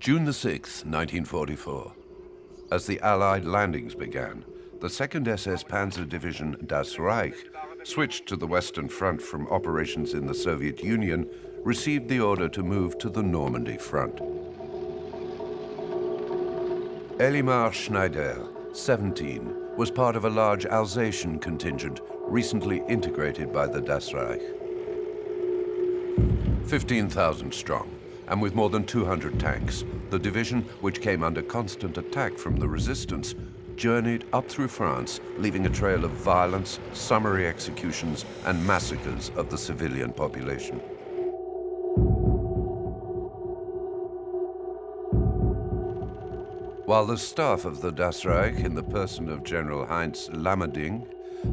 June the 6th, 1944. As the Allied landings began, the 2nd SS Panzer Division Das Reich, switched to the Western Front from operations in the Soviet Union, received the order to move to the Normandy front. Elimar Schneider, 17, was part of a large Alsatian contingent recently integrated by the Das Reich. 15,000 strong, and with more than 200 tanks, the division, which came under constant attack from the resistance, journeyed up through France, leaving a trail of violence, summary executions, and massacres of the civilian population. While the staff of the Das Reich, in the person of General Heinz Lammerding,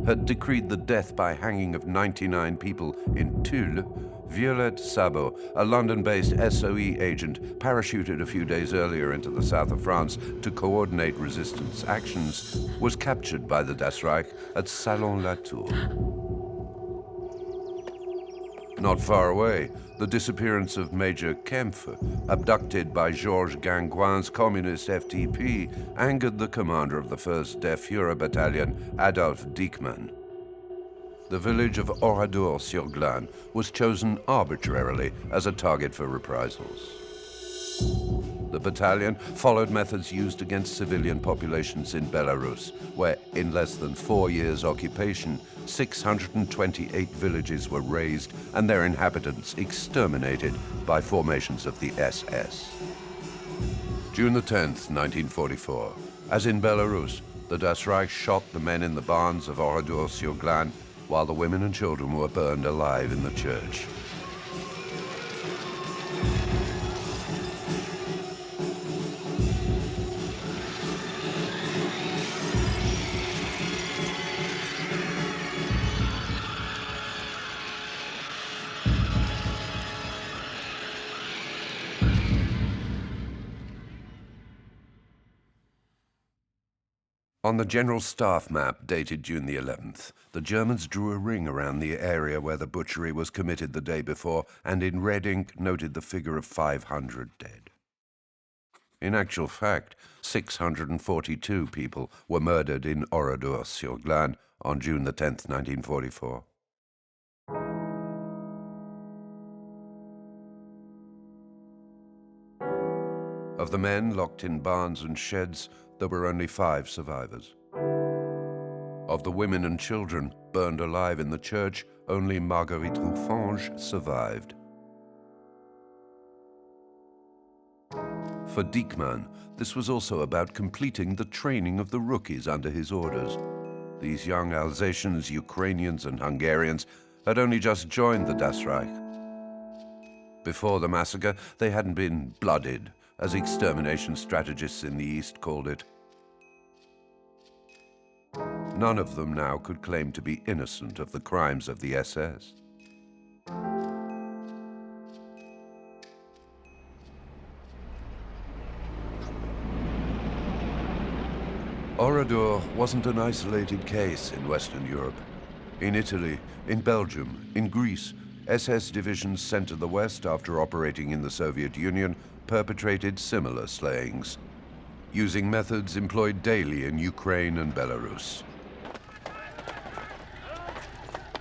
had decreed the death by hanging of 99 people in Tulle, Violette Sabot, a London-based SOE agent parachuted a few days earlier into the south of France to coordinate resistance actions, was captured by the Das Reich at Salon-la-Tour. Not far away, the disappearance of Major Kempfer, abducted by Georges Gangouin's communist FTP, angered the commander of the 1st Der Führer Battalion, Adolf Diekmann. The village of Oradour-sur-Glane was chosen arbitrarily as a target for reprisals. The battalion followed methods used against civilian populations in Belarus, where in less than 4 years' occupation, 628 villages were razed and their inhabitants exterminated by formations of the SS. June the 10th, 1944. As in Belarus, the Das Reich shot the men in the barns of Oradour-sur-Glane, while the women and children were burned alive in the church. On the General Staff map dated June the 11th, the Germans drew a ring around the area where the butchery was committed the day before, and in red ink noted the figure of 500 dead. In actual fact, 642 people were murdered in Oradour-sur-Glane on June the 10th, 1944. Of the men locked in barns and sheds, there were only 5 survivors. Of the women and children burned alive in the church, only Marguerite Roufange survived. For Diekmann, this was also about completing the training of the rookies under his orders. These young Alsatians, Ukrainians, and Hungarians had only just joined the Das Reich. Before the massacre, they hadn't been blooded, as extermination strategists in the East called it. None of them now could claim to be innocent of the crimes of the SS. Oradour wasn't an isolated case in Western Europe. In Italy, in Belgium, in Greece, SS divisions sent to the West after operating in the Soviet Union perpetrated similar slayings, using methods employed daily in Ukraine and Belarus.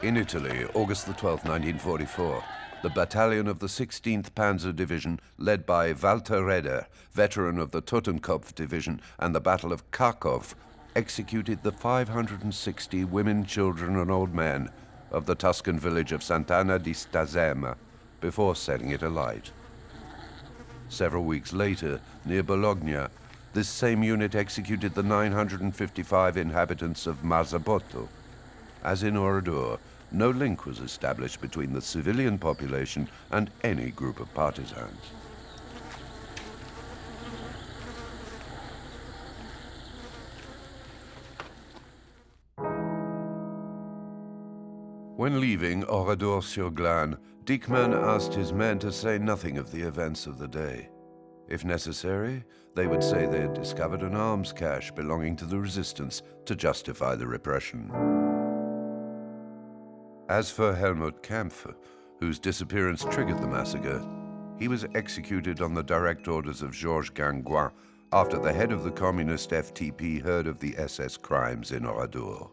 In Italy, August the 12th, 1944, the battalion of the 16th Panzer Division, led by Walter Redder, veteran of the Totenkopf Division and the Battle of Kharkov, executed the 560 women, children, and old men of the Tuscan village of Sant'Anna di Stazzema before setting it alight. Several weeks later, near Bologna, this same unit executed the 955 inhabitants of Marzabotto. As in Oradour, no link was established between the civilian population and any group of partisans. When leaving Oradour-sur-Glane, Diekmann asked his men to say nothing of the events of the day. If necessary, they would say they had discovered an arms cache belonging to the resistance to justify the repression. As for Helmut Kampfer, whose disappearance triggered the massacre, He was executed on the direct orders of Georges Gangouin after the head of the communist FTP heard of the SS crimes in Oradour.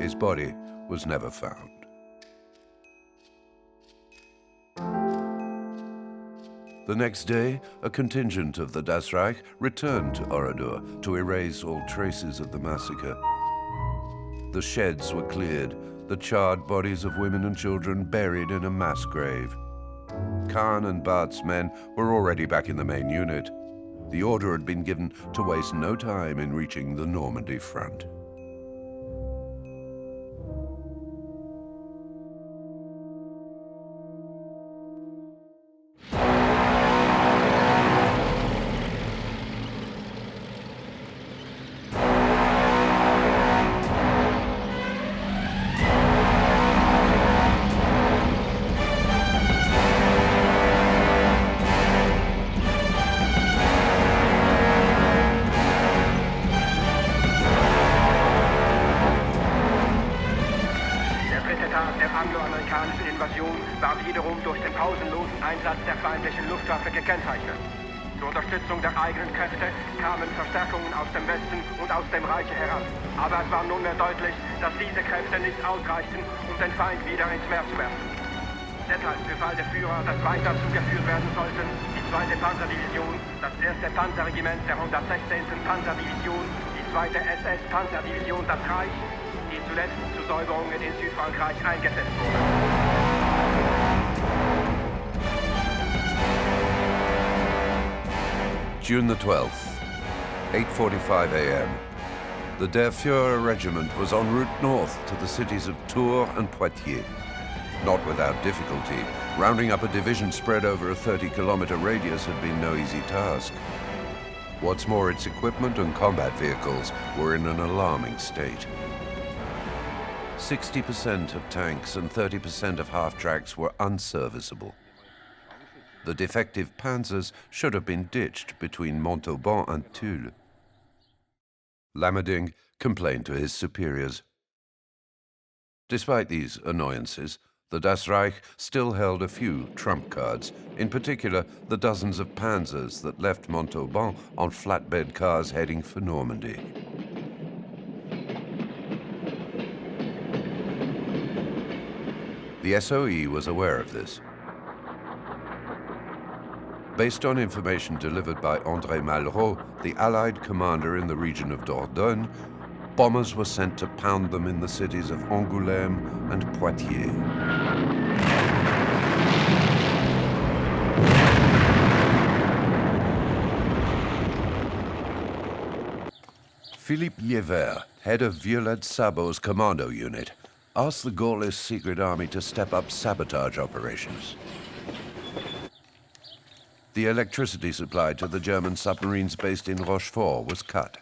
His body was never found. The next day, a contingent of the Das Reich returned to Oradour to erase all traces of the massacre. The sheds were cleared, the charred bodies of women and children buried in a mass grave. Kahn and Barth's men were already back in the main unit. The order had been given to waste no time in reaching the Normandy front. War wiederum durch den pausenlosen Einsatz der feindlichen Luftwaffe gekennzeichnet. Zur Unterstützung der eigenen Kräfte kamen Verstärkungen aus dem Westen und aus dem Reich heran. Aber es war nunmehr deutlich, dass diese Kräfte nicht ausreichten, um den Feind wieder ins Meer zu werfen. Deshalb befahl der Führer, dass weiter zugeführt werden sollten die 2. Panzerdivision, das 1. Panzerregiment der 116. Panzerdivision, die 2. SS-Panzerdivision das Reich, die zuletzt zu Säuberungen in Südfrankreich eingesetzt wurde. June the 12th, 8:45 a.m. The Der Führer regiment was en route north to the cities of Tours and Poitiers. Not without difficulty, rounding up a division spread over a 30-kilometer radius had been no easy task. What's more, its equipment and combat vehicles were in an alarming state. 60% of tanks and 30% of half-tracks were unserviceable. The defective Panzers should have been ditched between Montauban and Tulle. Lammerding complained to his superiors. Despite these annoyances, the Das Reich still held a few trump cards, in particular the dozens of Panzers that left Montauban on flatbed cars heading for Normandy. The SOE was aware of this. Based on information delivered by André Malraux, the Allied commander in the region of Dordogne, bombers were sent to pound them in the cities of Angoulême and Poitiers. Philippe Liévert, head of Violette Sabot's commando unit, asked the Gaullist secret army to step up sabotage operations. The electricity supply to the German submarines based in Rochefort was cut.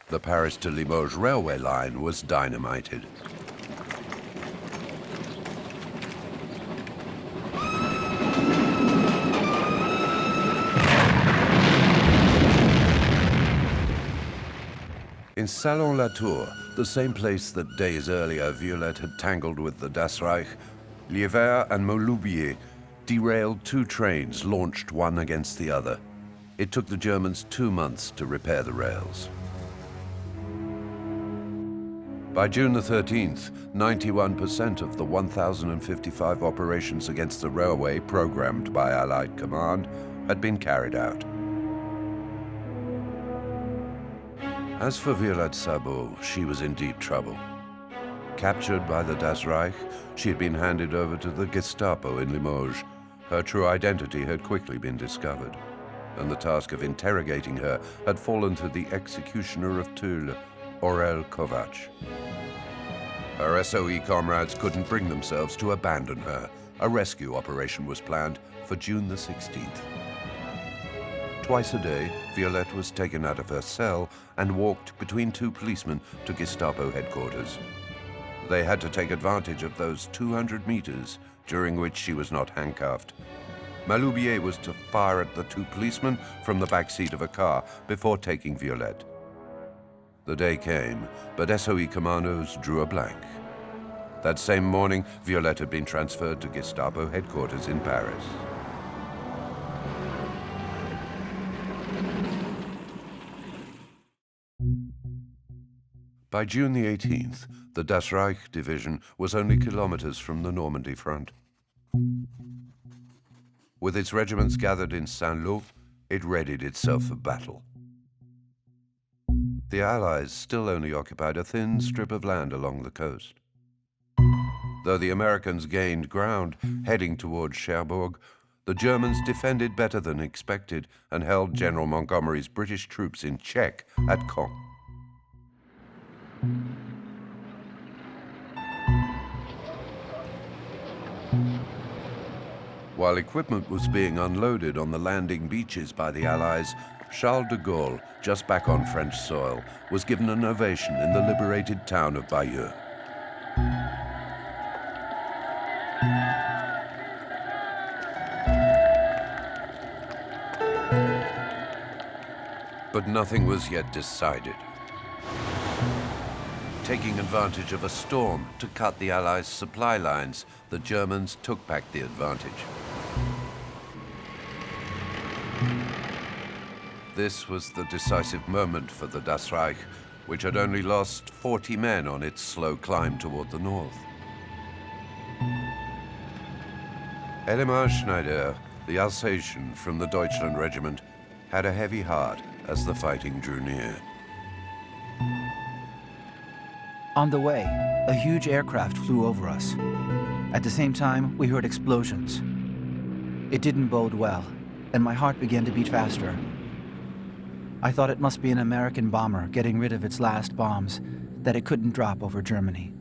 The Paris to Limoges railway line was dynamited. In Salon-la-Tour, the same place that days earlier Violette had tangled with the Das Reich, Liévert and Maloubier derailed two trains launched one against the other. It took the Germans 2 months to repair the rails. By June the 13th, 91% of the 1,055 operations against the railway programmed by Allied command had been carried out. As for Violette Sabot, she was in deep trouble. Captured by the Das Reich, she had been handed over to the Gestapo in Limoges. Her true identity had quickly been discovered, and the task of interrogating her had fallen to the executioner of Tulle, Aurel Kovac. Her SOE comrades couldn't bring themselves to abandon her. A rescue operation was planned for June the 16th. Twice a day, Violette was taken out of her cell and walked between two policemen to Gestapo headquarters. They had to take advantage of those 200 meters during which she was not handcuffed. Maloubier was to fire at the two policemen from the back seat of a car before taking Violette. The day came, but SOE commandos drew a blank. That same morning, Violette had been transferred to Gestapo headquarters in Paris. By June the 18th, the Das Reich division was only kilometers from the Normandy front. With its regiments gathered in Saint-Lô, it readied itself for battle. The Allies still only occupied a thin strip of land along the coast. Though the Americans gained ground heading towards Cherbourg, the Germans defended better than expected and held General Montgomery's British troops in check at Caen. While equipment was being unloaded on the landing beaches by the Allies, Charles de Gaulle, just back on French soil, was given an ovation in the liberated town of Bayeux. But nothing was yet decided. Taking advantage of a storm to cut the Allies' supply lines, the Germans took back the advantage. This was the decisive moment for the Das Reich, which had only lost 40 men on its slow climb toward the north. Elimar Schneider, the Alsatian from the Deutschland regiment, had a heavy heart as the fighting drew near. On the way, a huge aircraft flew over us. At the same time, we heard explosions. It didn't bode well, and my heart began to beat faster. I thought it must be an American bomber getting rid of its last bombs that it couldn't drop over Germany.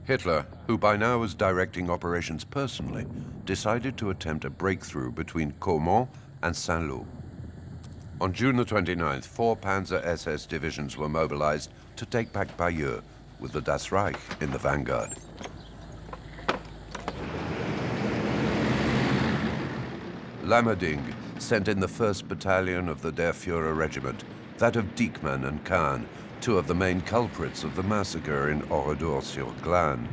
Hitler, who by now was directing operations personally, decided to attempt a breakthrough between Caumont and Saint-Lô. On June the 29th, 4 Panzer SS divisions were mobilized to take back Bayeux, with the Das Reich in the vanguard. Lammerding sent in the 1st Battalion of the Der Führer Regiment, that of Diekmann and Kahn, 2 of the main culprits of the massacre in Oradour-sur-Glane.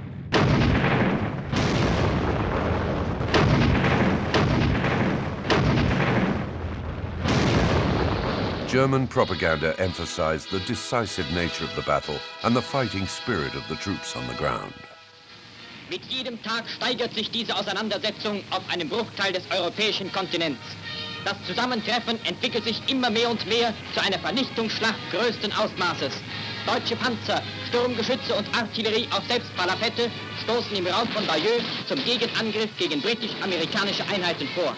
German propaganda emphasized the decisive nature of the battle and the fighting spirit of the troops on the ground. Mit jedem Tag steigert sich diese Auseinandersetzung auf einem Bruchteil des europäischen Kontinents. Das Zusammentreffen entwickelt sich immer mehr und mehr zu einer Vernichtungsschlacht größten Ausmaßes. Deutsche Panzer, Sturmgeschütze und Artillerie auf Selbstparapette stoßen im Raum von Bayeux zum Gegenangriff gegen britisch-amerikanische Einheiten vor.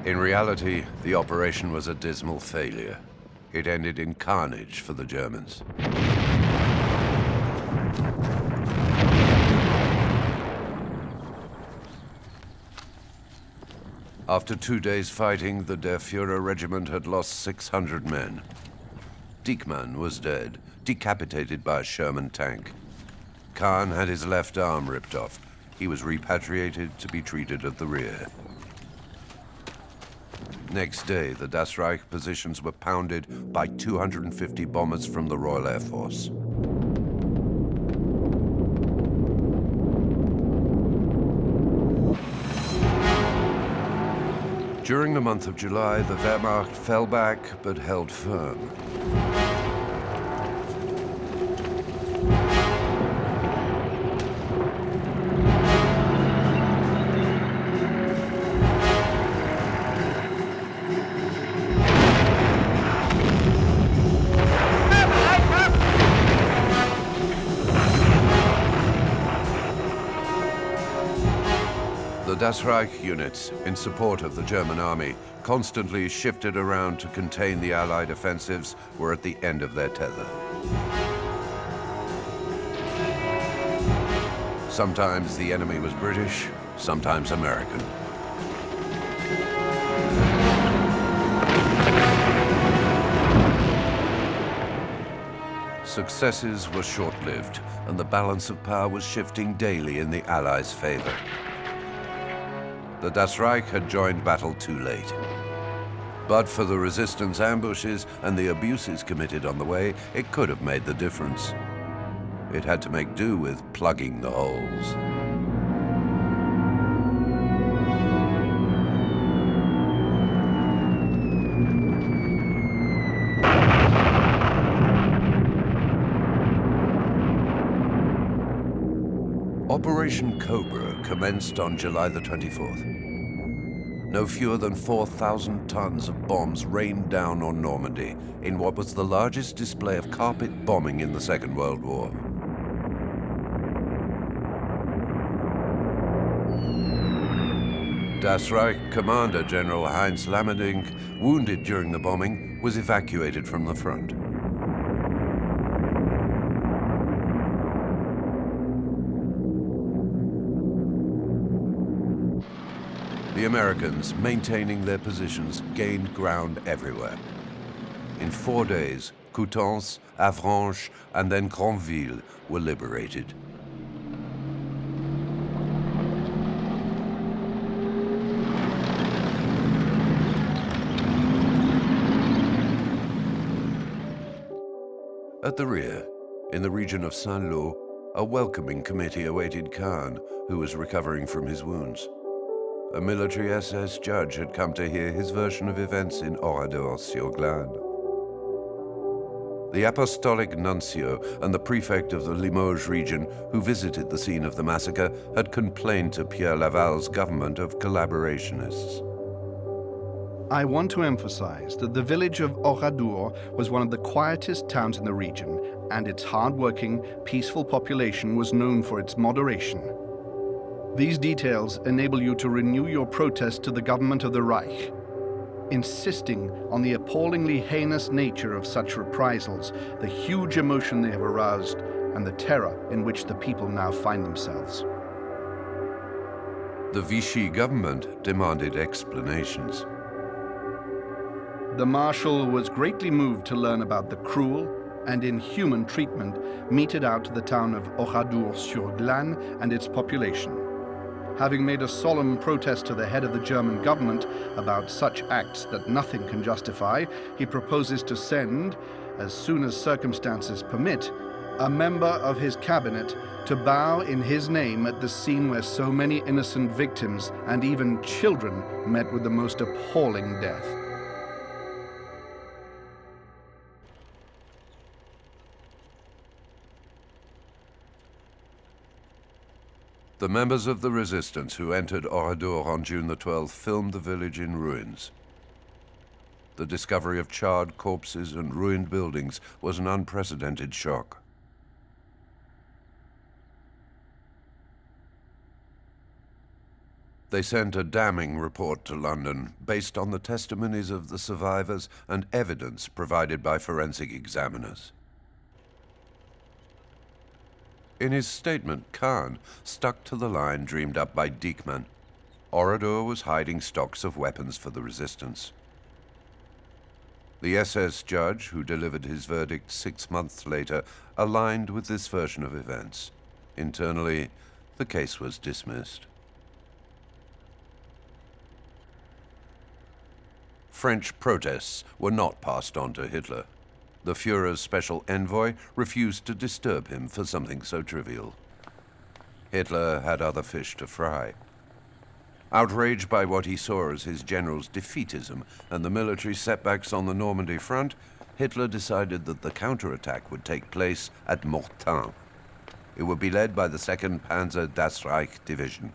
In reality, the operation was a dismal failure. It ended in carnage for the Germans. After 2 days fighting, the Der Führer regiment had lost 600 men. Diekmann was dead, decapitated by a Sherman tank. Kahn had his left arm ripped off. He was repatriated to be treated at the rear. Next day, the Das Reich positions were pounded by 250 bombers from the Royal Air Force. During the month of July, the Wehrmacht fell back but held firm. The Das Reich units, in support of the German army, constantly shifted around to contain the Allied offensives, were at the end of their tether. Sometimes the enemy was British, sometimes American. Successes were short-lived, and the balance of power was shifting daily in the Allies' favor. The Das Reich had joined battle too late. But for the resistance ambushes and the abuses committed on the way, it could have made the difference. It had to make do with plugging the holes. Operation Cobra commenced on July the 24th. No fewer than 4,000 tons of bombs rained down on Normandy in what was the largest display of carpet bombing in the Second World War. Das Reich commander General Heinz Lammerdink, wounded during the bombing, was evacuated from the front. The Americans, maintaining their positions, gained ground everywhere. In 4 days, Coutances, Avranches, and then Granville were liberated. At the rear, in the region of Saint-Lô, a welcoming committee awaited Kahn, who was recovering from his wounds. A military SS judge had come to hear his version of events in Oradour-sur-Glane. The apostolic nuncio and the prefect of the Limoges region, who visited the scene of the massacre, had complained to Pierre Laval's government of collaborationists. I want to emphasize that the village of Oradour was one of the quietest towns in the region, and its hard-working, peaceful population was known for its moderation. These details enable you to renew your protest to the government of the Reich, insisting on the appallingly heinous nature of such reprisals, the huge emotion they have aroused, and the terror in which the people now find themselves. The Vichy government demanded explanations. The Marshal was greatly moved to learn about the cruel and inhuman treatment meted out to the town of Oradour-sur-Glane and its population. Having made a solemn protest to the head of the German government about such acts that nothing can justify, he proposes to send, as soon as circumstances permit, a member of his cabinet to bow in his name at the scene where so many innocent victims and even children met with the most appalling death. The members of the resistance who entered Oradour on June the 12th filmed the village in ruins. The discovery of charred corpses and ruined buildings was an unprecedented shock. They sent a damning report to London based on the testimonies of the survivors and evidence provided by forensic examiners. In his statement, Kahn stuck to the line dreamed up by Diekmann. Oradour was hiding stocks of weapons for the resistance. The SS judge, who delivered his verdict 6 months later, aligned with this version of events. Internally, the case was dismissed. French protests were not passed on to Hitler. The Führer's special envoy refused to disturb him for something so trivial. Hitler had other fish to fry. Outraged by what he saw as his general's defeatism and the military setbacks on the Normandy front, Hitler decided that the counterattack would take place at Mortain. It would be led by the 2nd Panzer Das Reich Division.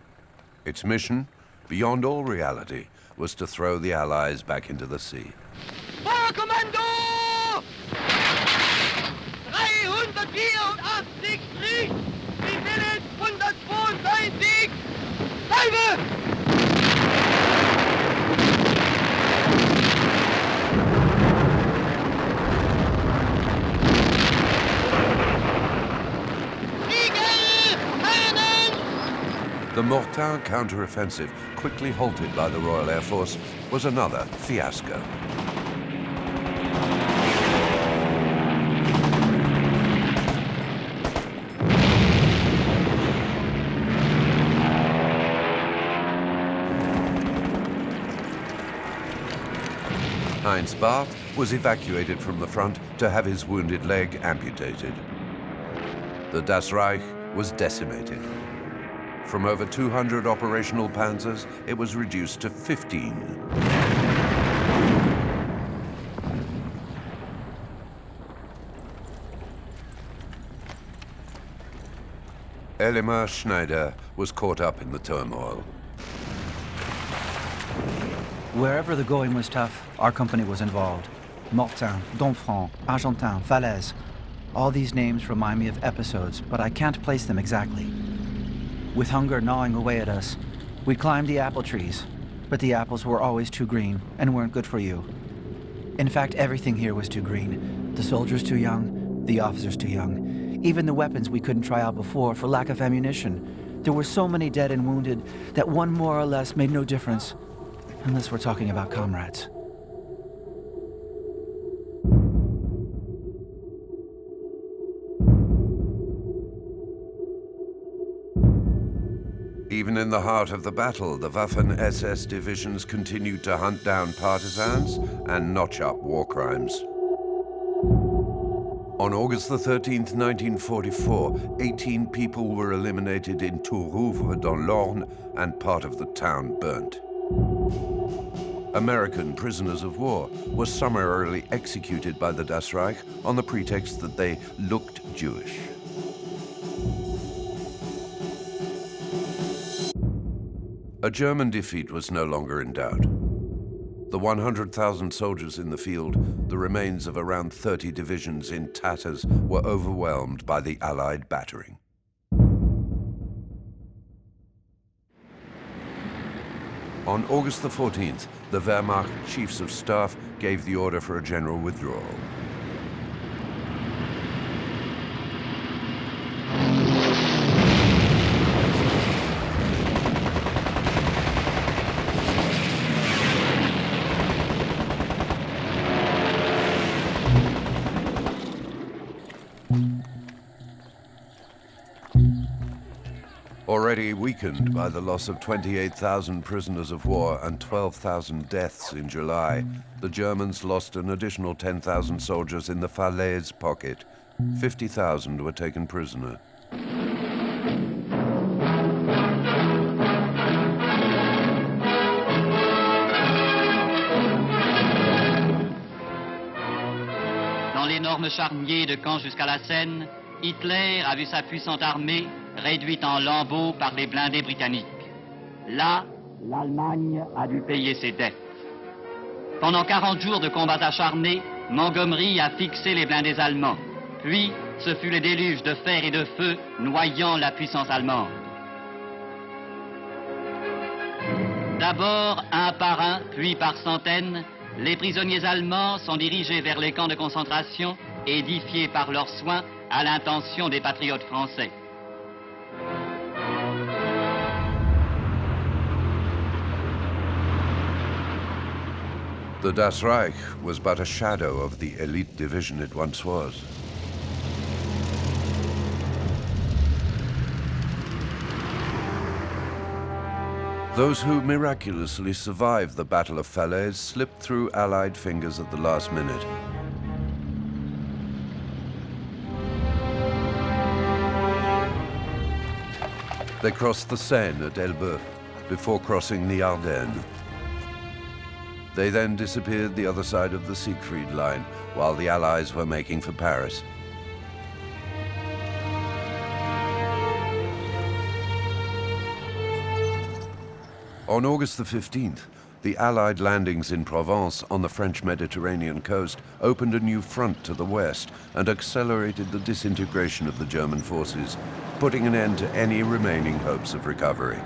Its mission, beyond all reality, was to throw the Allies back into the sea. Feuerkommando! 384 Krieg! Sie willen 192! Salve! The Mortain counteroffensive, quickly halted by the Royal Air Force, was another fiasco. Heinz Barth was evacuated from the front to have his wounded leg amputated. The Das Reich was decimated. From over 200 operational panzers, it was reduced to 15. Elimar Schneider was caught up in the turmoil. Wherever the going was tough, our company was involved. Mortain, Domfront, Argentin, Falaise. All these names remind me of episodes, but I can't place them exactly. With hunger gnawing away at us, we climbed the apple trees, but the apples were always too green and weren't good for you. In fact, everything here was too green. The soldiers too young, the officers too young. Even the weapons we couldn't try out before for lack of ammunition. There were so many dead and wounded that one more or less made no difference, unless we're talking about comrades. Even in the heart of the battle, the Waffen-SS divisions continued to hunt down partisans and notch up war crimes. On August the 13th, 1944, 18 people were eliminated in Tourouvre dans l'Orne and part of the town burnt. American prisoners of war were summarily executed by the Das Reich on the pretext that they looked Jewish. A German defeat was no longer in doubt. The 100,000 soldiers in the field, the remains of around 30 divisions in tatters, were overwhelmed by the Allied battering. On August the 14th, the Wehrmacht Chiefs of Staff gave the order for a general withdrawal. Already weakened by the loss of 28,000 prisoners of war and 12,000 deaths in July, the Germans lost an additional 10,000 soldiers in the Falaise pocket. 50,000 were taken prisoner. Dans l'énorme charnier de Caen jusqu'à la Seine, Hitler a vu sa puissante armée réduite en lambeaux par les blindés britanniques. Là, l'Allemagne a dû payer ses dettes. Pendant 40 jours de combats acharnés, Montgomery a fixé les blindés allemands. Puis, ce fut le déluge de fer et de feu noyant la puissance allemande. D'abord, un par un, puis par centaines, les prisonniers allemands sont dirigés vers les camps de concentration, édifiés par leurs soins à l'intention des patriotes français. The Das Reich was but a shadow of the elite division it once was. Those who miraculously survived the Battle of Falaise slipped through Allied fingers at the last minute. They crossed the Seine at Elbeuf before crossing the Ardennes. They then disappeared the other side of the Siegfried Line while the Allies were making for Paris. On August the 15th, the Allied landings in Provence on the French Mediterranean coast opened a new front to the west and accelerated the disintegration of the German forces, putting an end to any remaining hopes of recovery.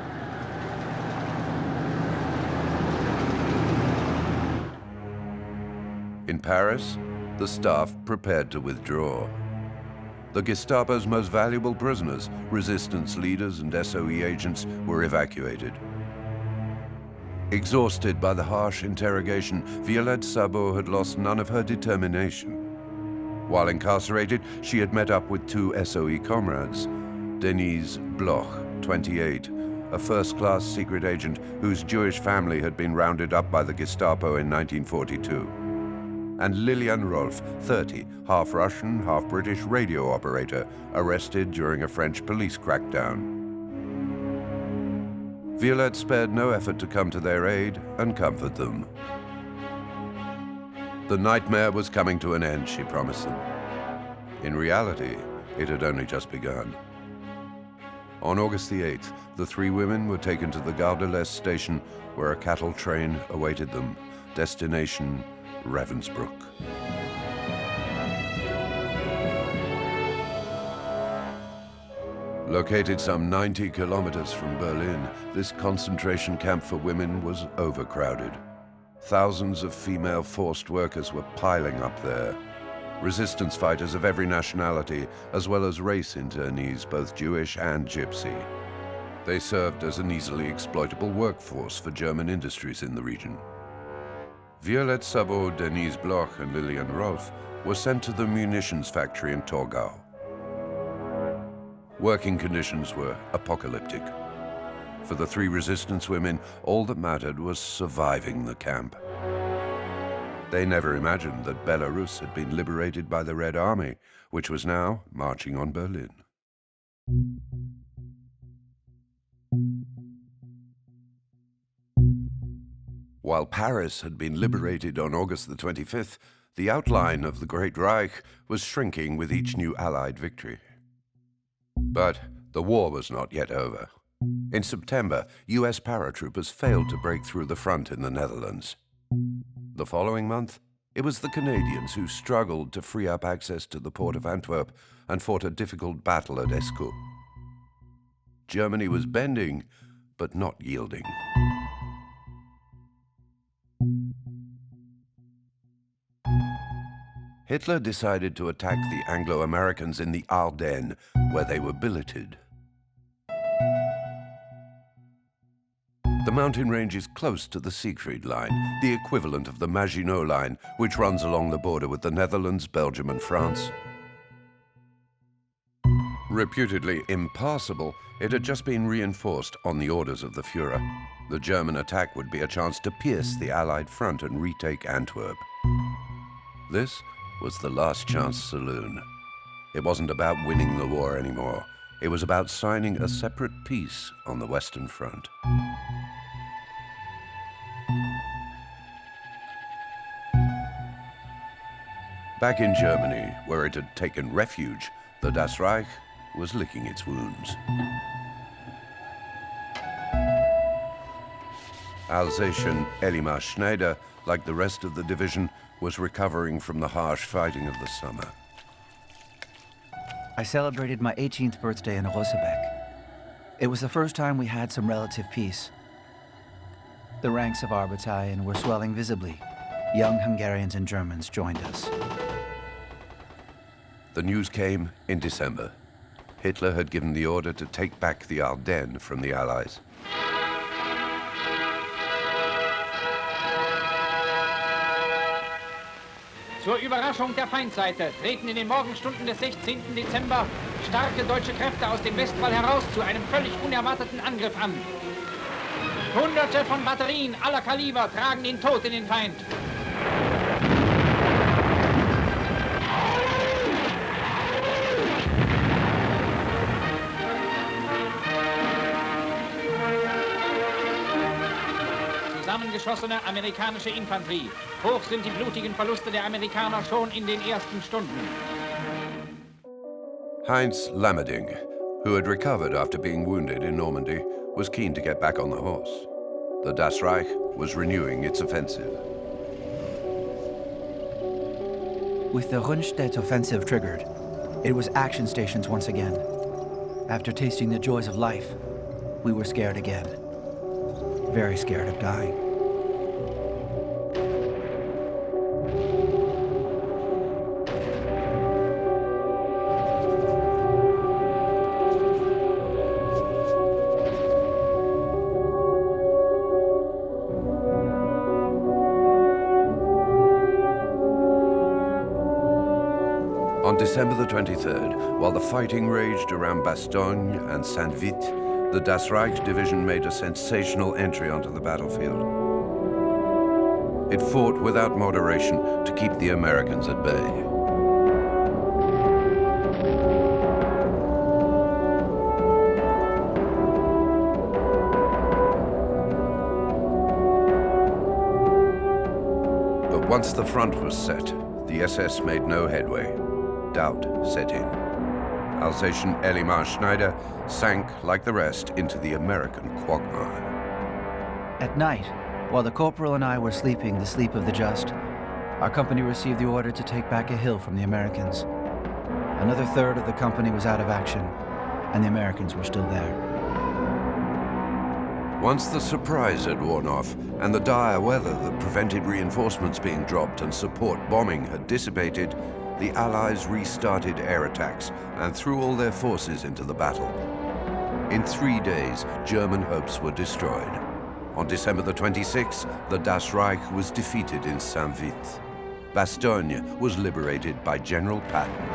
In Paris, the staff prepared to withdraw. The Gestapo's most valuable prisoners, resistance leaders and SOE agents, were evacuated. Exhausted by the harsh interrogation, Violette Sabot had lost none of her determination. While incarcerated, she had met up with two SOE comrades, Denise Bloch, 28, a first-class secret agent whose Jewish family had been rounded up by the Gestapo in 1942. and Lilian Rolf, 30, half Russian, half British radio operator, arrested during a French police crackdown. Violette spared no effort to come to their aid and comfort them. The nightmare was coming to an end, she promised them. In reality, it had only just begun. On August the 8th, the three women were taken to the Gare de l'Est station where a cattle train awaited them. Destination, Ravensbrück. Located some 90 kilometers from Berlin, this concentration camp for women was overcrowded. Thousands of female forced workers were piling up there. Resistance fighters of every nationality, as well as race internees, both Jewish and Gypsy. They served as an easily exploitable workforce for German industries in the region. Violette Sabot, Denise Bloch, and Lilian Rolf were sent to the munitions factory in Torgau. Working conditions were apocalyptic. For the three resistance women, all that mattered was surviving the camp. They never imagined that Belarus had been liberated by the Red Army, which was now marching on Berlin. While Paris had been liberated on August the 25th, the outline of the Great Reich was shrinking with each new Allied victory. But the war was not yet over. In September, US paratroopers failed to break through the front in the Netherlands. The following month, it was the Canadians who struggled to free up access to the port of Antwerp and fought a difficult battle at Escaut. Germany was bending, but not yielding. Hitler decided to attack the Anglo-Americans in the Ardennes, where they were billeted. The mountain range is close to the Siegfried Line, the equivalent of the Maginot Line, which runs along the border with the Netherlands, Belgium, and France. Reputedly impassable, it had just been reinforced on the orders of the Führer. The German attack would be a chance to pierce the Allied front and retake Antwerp. This was the last chance saloon. It wasn't about winning the war anymore. It was about signing a separate peace on the Western Front. Back in Germany, where it had taken refuge, the Das Reich was licking its wounds. Alsatian Elimar Schneider, like the rest of the division, was recovering from the harsh fighting of the summer. I celebrated my 18th birthday in Rosebeck. It was the first time we had some relative peace. The ranks of our battalion were swelling visibly. Young Hungarians and Germans joined us. The news came in December. Hitler had given the order to take back the Ardennes from the Allies. Zur Überraschung der Feindseite treten in den Morgenstunden des 16. Dezember starke deutsche Kräfte aus dem Westwall heraus zu einem völlig unerwarteten Angriff an. Hunderte von Batterien aller Kaliber tragen den Tod in den Feind. Zusammengeschossene amerikanische Infanterie. Hoch sind die blutigen Verluste der Amerikaner schon in den ersten Stunden. Heinz Lammerding, who had recovered after being wounded in Normandy, was keen to get back on the horse. The Das Reich was renewing its offensive. With the Rundstedt offensive triggered, it was action stations once again. After tasting the joys of life, we were scared again. Very scared of dying. On December the 23rd, while the fighting raged around Bastogne and Saint-Vith, the Das Reich division made a sensational entry onto the battlefield. It fought without moderation to keep the Americans at bay. But once the front was set, the SS made no headway. Doubt set in. Alsatian Elimar Schneider sank, like the rest, into the American quagmire. At night, while the corporal and I were sleeping the sleep of the just, our company received the order to take back a hill from the Americans. Another third of the company was out of action, and the Americans were still there. Once the surprise had worn off, and the dire weather that prevented reinforcements being dropped and support bombing had dissipated, the Allies restarted air attacks and threw all their forces into the battle. In 3 days, German hopes were destroyed. On December the 26th, the Das Reich was defeated in Saint-Vith. Bastogne was liberated by General Patton.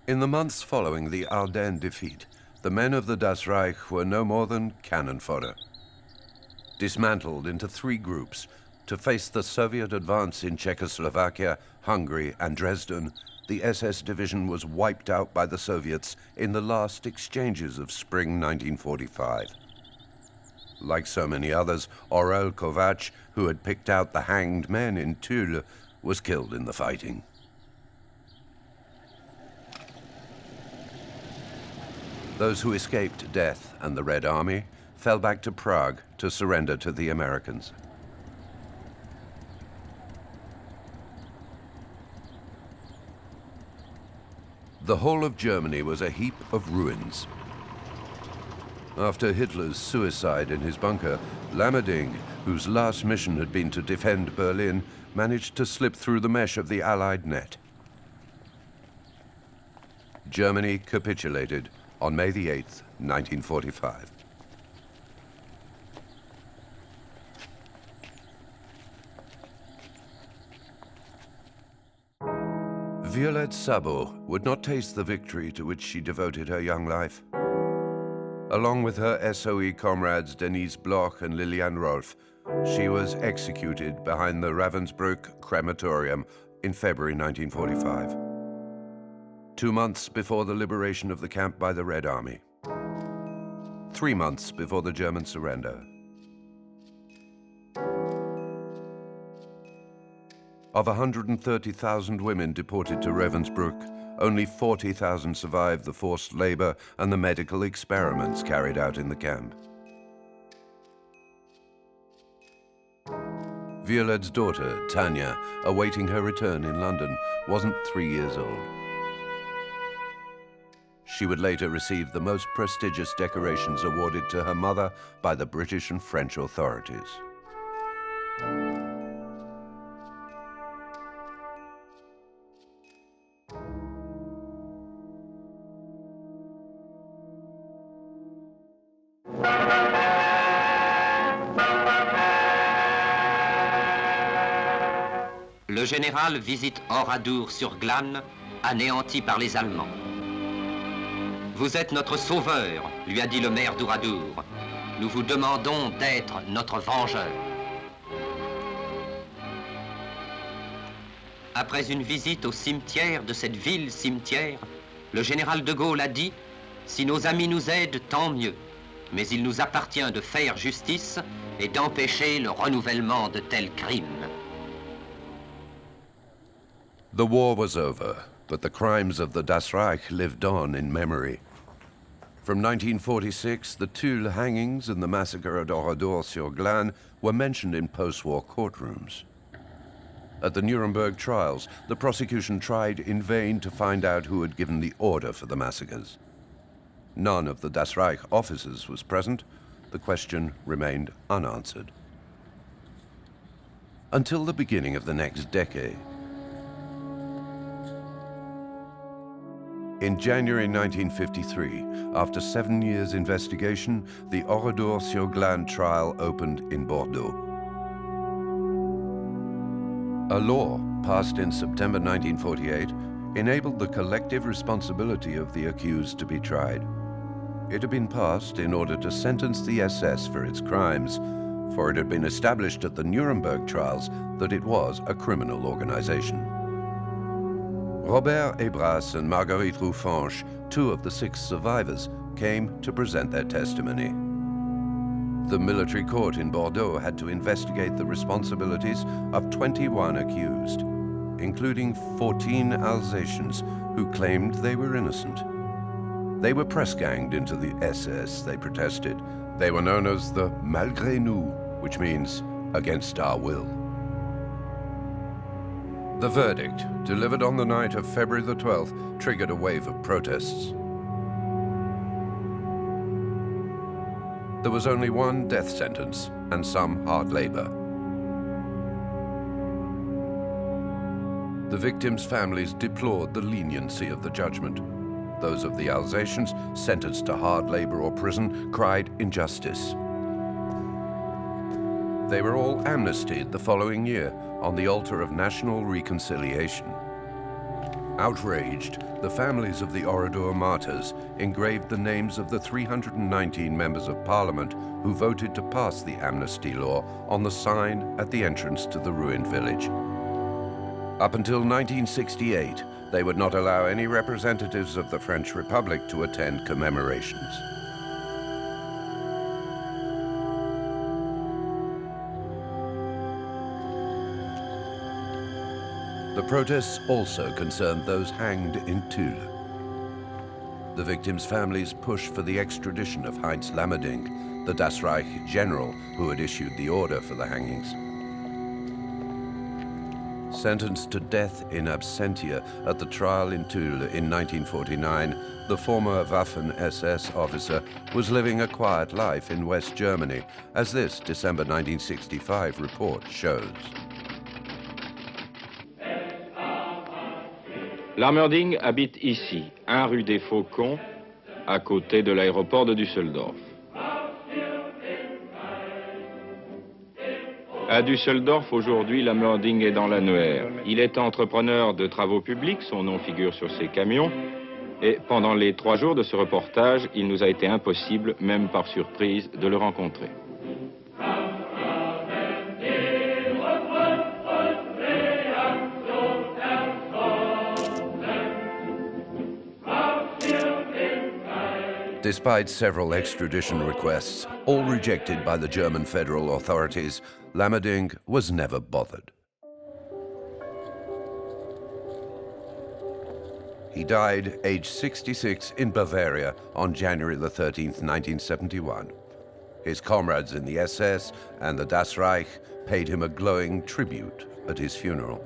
In the months following the Ardennes defeat, the men of the Das Reich were no more than cannon fodder. Dismantled into 3 groups to face the Soviet advance in Czechoslovakia, Hungary, and Dresden, the SS division was wiped out by the Soviets in the last exchanges of spring 1945. Like so many others, Aurel Kovac, who had picked out the hanged men in Tulle, was killed in the fighting. Those who escaped death and the Red Army fell back to Prague to surrender to the Americans. The whole of Germany was a heap of ruins. After Hitler's suicide in his bunker, Lammerding, whose last mission had been to defend Berlin, managed to slip through the mesh of the Allied net. Germany capitulated on May the 8th, 1945. Violette Sabot would not taste the victory to which she devoted her young life. Along with her SOE comrades Denise Bloch and Liliane Rolf, she was executed behind the Ravensbrück crematorium in February 1945. 2 months before the liberation of the camp by the Red Army. 3 months before the German surrender. Of 130,000 women deported to Ravensbrück, only 40,000 survived the forced labor and the medical experiments carried out in the camp. Violette's daughter, Tanya, awaiting her return in London, wasn't 3 years old. She would later receive the most prestigious decorations awarded to her mother by the British and French authorities. Le général visite Oradour-sur-Glane, anéanti par les Allemands. Vous êtes notre sauveur, lui a dit le maire d'Oradour. Nous vous demandons d'être notre vengeur. Après une visite au cimetière de cette ville cimetière, le général de Gaulle a dit « Si nos amis nous aident, tant mieux. Mais il nous appartient de faire justice et d'empêcher le renouvellement de tels crimes. » The war was over, but the crimes of the Das Reich lived on in memory. From 1946, the Tulle hangings and the massacre at Oradour-sur-Glane were mentioned in post-war courtrooms. At the Nuremberg trials, the prosecution tried in vain to find out who had given the order for the massacres. None of the Das Reich officers was present. The question remained unanswered. Until the beginning of the next decade. In January 1953, after 7 years' investigation, the Oradour-sur-Glane trial opened in Bordeaux. A law passed in September 1948 enabled the collective responsibility of the accused to be tried. It had been passed in order to sentence the SS for its crimes, for it had been established at the Nuremberg trials that it was a criminal organization. Robert Ebras and Marguerite Roufanche, 2 of the 6 survivors, came to present their testimony. The military court in Bordeaux had to investigate the responsibilities of 21 accused, including 14 Alsatians who claimed they were innocent. They were press-ganged into the SS, they protested. They were known as the Malgré nous, which means against our will. The verdict, delivered on the night of February the 12th, triggered a wave of protests. There was only one death sentence and some hard labor. The victims' families deplored the leniency of the judgment. Those of the Alsatians sentenced to hard labor or prison cried injustice. They were all amnestied the following year on the altar of national reconciliation. Outraged, the families of the Oradour martyrs engraved the names of the 319 members of parliament who voted to pass the amnesty law on the sign at the entrance to the ruined village. Up until 1968, they would not allow any representatives of the French Republic to attend commemorations. The protests also concerned those hanged in Tulle. The victims' families pushed for the extradition of Heinz Lammerding, the Das Reich general who had issued the order for the hangings. Sentenced to death in absentia at the trial in Tulle in 1949, the former Waffen-SS officer was living a quiet life in West Germany, as this December 1965 report shows. Lammerding habite ici, 1 rue des Faucons, à côté de l'aéroport de Düsseldorf. À Düsseldorf, aujourd'hui, Lammerding est dans l'annuaire. Il est entrepreneur de travaux publics, son nom figure sur ses camions, et pendant les 3 jours de ce reportage, il nous a été impossible, même par surprise, de le rencontrer. Despite several extradition requests, all rejected by the German federal authorities, Lammerding was never bothered. He died aged 66 in Bavaria on January the 13th, 1971. His comrades in the SS and the Das Reich paid him a glowing tribute at his funeral.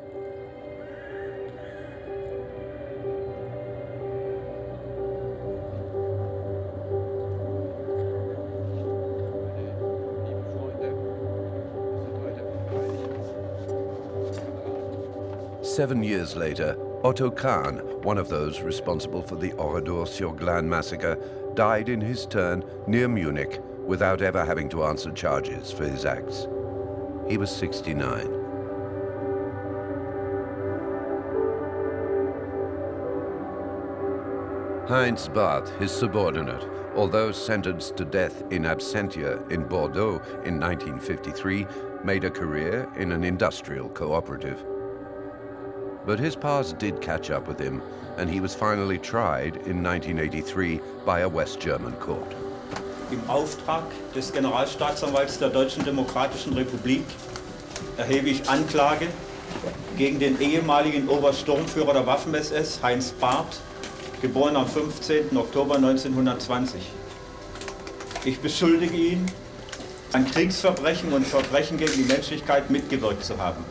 Seven years later, Otto Kahn, one of those responsible for the Oradour-sur-Glane massacre, died in his turn near Munich without ever having to answer charges for his acts. He was 69. Heinz Barth, his subordinate, although sentenced to death in absentia in Bordeaux in 1953, made a career in an industrial cooperative. But his past did catch up with him, and he was finally tried in 1983 by a West German court. Im Auftrag des Generalstaatsanwalts der Deutschen Demokratischen Republik erhebe ich Anklage gegen den ehemaligen Obersturmführer der Waffen-SS, Heinz Barth, geboren am 15. Oktober 1920. Ich beschuldige ihn, an Kriegsverbrechen und Verbrechen gegen die Menschlichkeit mitgewirkt zu haben.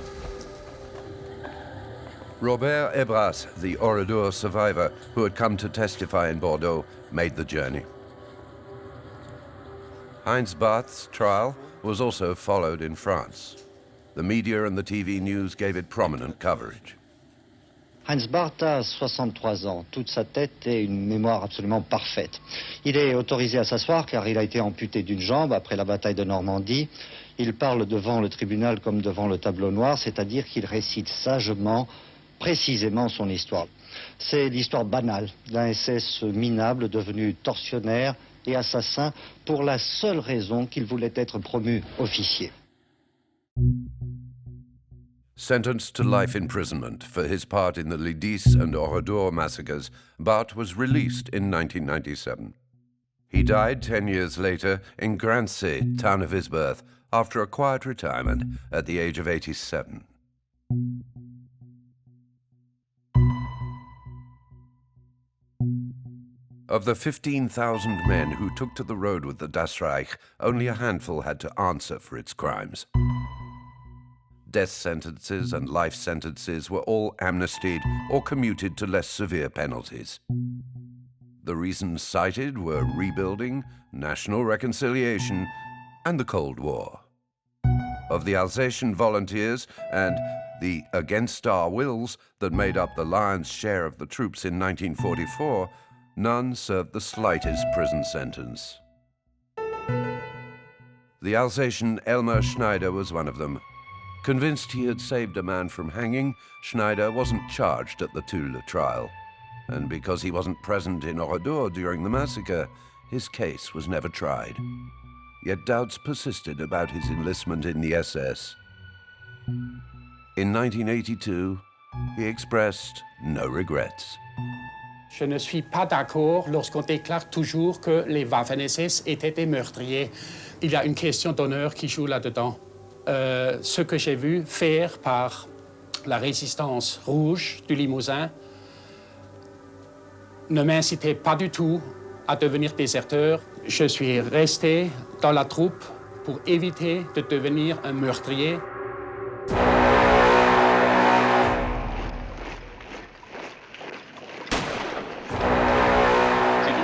Robert Ebras, the Oradour survivor who had come to testify in Bordeaux, made the journey. Heinz Barth's trial was also followed in France. The media and the TV news gave it prominent coverage. Heinz Barth a 63 ans. Toute sa tête est une mémoire absolument parfaite. Il est autorisé à s'asseoir car il a été amputé d'une jambe après la bataille de Normandie. Il parle devant le tribunal comme devant le tableau noir, c'est-à-dire qu'il récite sagement, précisément son histoire. C'est l'histoire banale d'un SS minable devenu tortionnaire et assassin pour la seule raison qu'il voulait être promu officier. Sentenced to life imprisonment for his part in the Lidis and Oradour massacres, Barth was released in 1997. He died 10 years later in Grancy, town of his birth, after a quiet retirement at the age of 87. Of the 15,000 men who took to the road with the Das Reich, only a handful had to answer for its crimes. Death sentences and life sentences were all amnestied or commuted to less severe penalties. The reasons cited were rebuilding, national reconciliation, and the Cold War. Of the Alsatian volunteers and the against our wills that made up the lion's share of the troops in 1944, none served the slightest prison sentence. The Alsatian Elmer Schneider was one of them. Convinced he had saved a man from hanging, Schneider wasn't charged at the Tulle trial. And because he wasn't present in Oradour during the massacre, his case was never tried. Yet doubts persisted about his enlistment in the SS. In 1982, he expressed no regrets. Je ne suis pas d'accord lorsqu'on déclare toujours que les Waffen-SS étaient des meurtriers. Il y a une question d'honneur qui joue là-dedans. Ce que j'ai vu faire par la résistance rouge du Limousin ne m'incitait pas du tout à devenir déserteur. Je suis resté dans la troupe pour éviter de devenir un meurtrier. C'est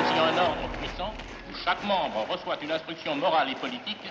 aussi un ordre puissant où chaque membre reçoit une instruction morale et politique